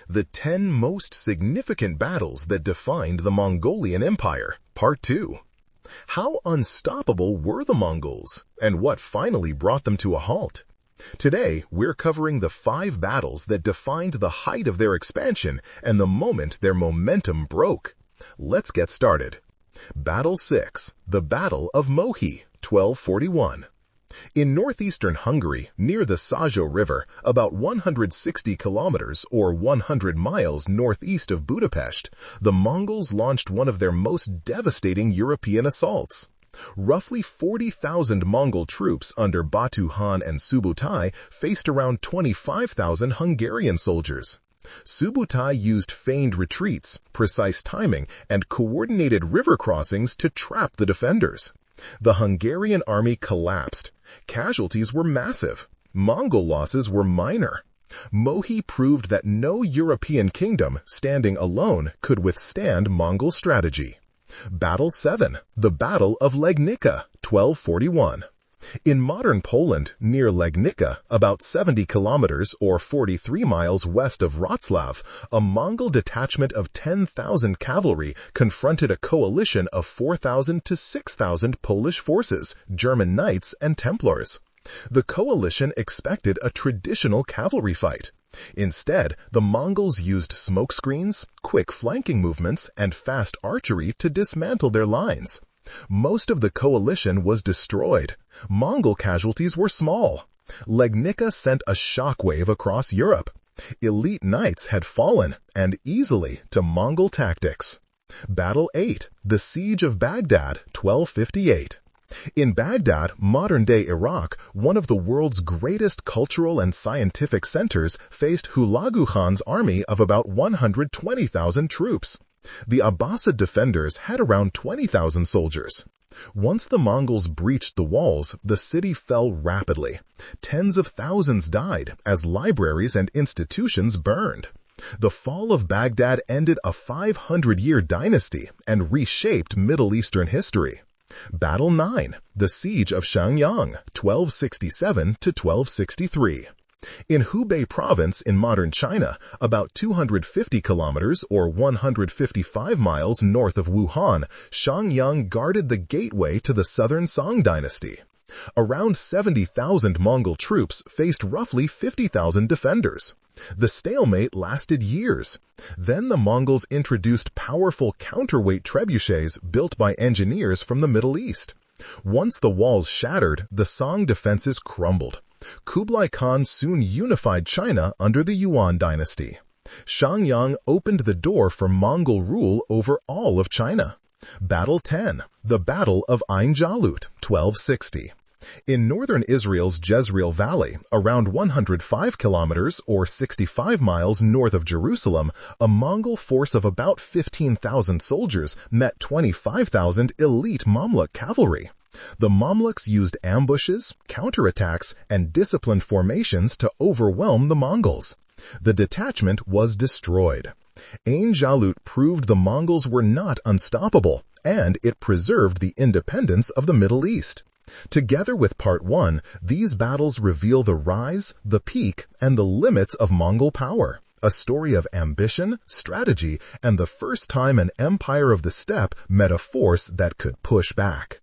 The 10 Most Significant Battles That Defined the Mongolian Empire, Part 2. How unstoppable were the Mongols, and what finally brought them to a halt? Today, we're covering the 5 battles that defined the height of their expansion and the moment their momentum broke. Let's get started. Battle 6, the Battle of Mohi, 1241. In northeastern Hungary, near the Szajó River, about 160 kilometers or 100 miles northeast of Budapest, the Mongols launched one of their most devastating European assaults. Roughly 40,000 Mongol troops under Batu Khan and Subutai faced around 25,000 Hungarian soldiers. Subutai used feigned retreats, precise timing, and coordinated river crossings to trap the defenders. The Hungarian army collapsed. Casualties were massive. Mongol losses were minor. Mohi proved that no European kingdom, standing alone, could withstand Mongol strategy. Battle 7, the Battle of Legnica, 1241. In modern Poland, near Legnica, about 70 kilometers or 43 miles west of Wrocław, a Mongol detachment of 10,000 cavalry confronted a coalition of 4,000 to 6,000 Polish forces, German knights, and Templars. The coalition expected a traditional cavalry fight. Instead, the Mongols used smokescreens, quick flanking movements, and fast archery to dismantle their lines. Most of the coalition was destroyed. Mongol casualties were small. Legnica sent a shockwave across Europe. Elite knights had fallen, and easily, to Mongol tactics. Battle 8, the Siege of Baghdad, 1258. In Baghdad, modern-day Iraq, one of the world's greatest cultural and scientific centers, faced Hulagu Khan's army of about 120,000 troops. The Abbasid defenders had around 20,000 soldiers. Once the Mongols breached the walls, the city fell rapidly. Tens of thousands died as libraries and institutions burned. The fall of Baghdad ended a 500-year dynasty and reshaped Middle Eastern history. Battle 9, the Siege of Xiangyang, 1267 to 1263. In Hubei province in modern China, about 250 kilometers or 155 miles north of Wuhan, Xiangyang guarded the gateway to the southern Song dynasty. Around 70,000 Mongol troops faced roughly 50,000 defenders. The stalemate lasted years. Then the Mongols introduced powerful counterweight trebuchets built by engineers from the Middle East. Once the walls shattered, the Song defenses crumbled. Kublai Khan soon unified China under the Yuan dynasty. Xiangyang opened the door for Mongol rule over all of China. Battle 10, the Battle of Ein Jalut, 1260. In northern Israel's Jezreel Valley, around 105 kilometers or 65 miles north of Jerusalem, a Mongol force of about 15,000 soldiers met 25,000 elite Mamluk cavalry. The Mamluks used ambushes, counterattacks, and disciplined formations to overwhelm the Mongols. The detachment was destroyed. Ein Jalut proved the Mongols were not unstoppable, and it preserved the independence of the Middle East. Together with Part 1, these battles reveal the rise, the peak, and the limits of Mongol power, a story of ambition, strategy, and the first time an empire of the steppe met a force that could push back.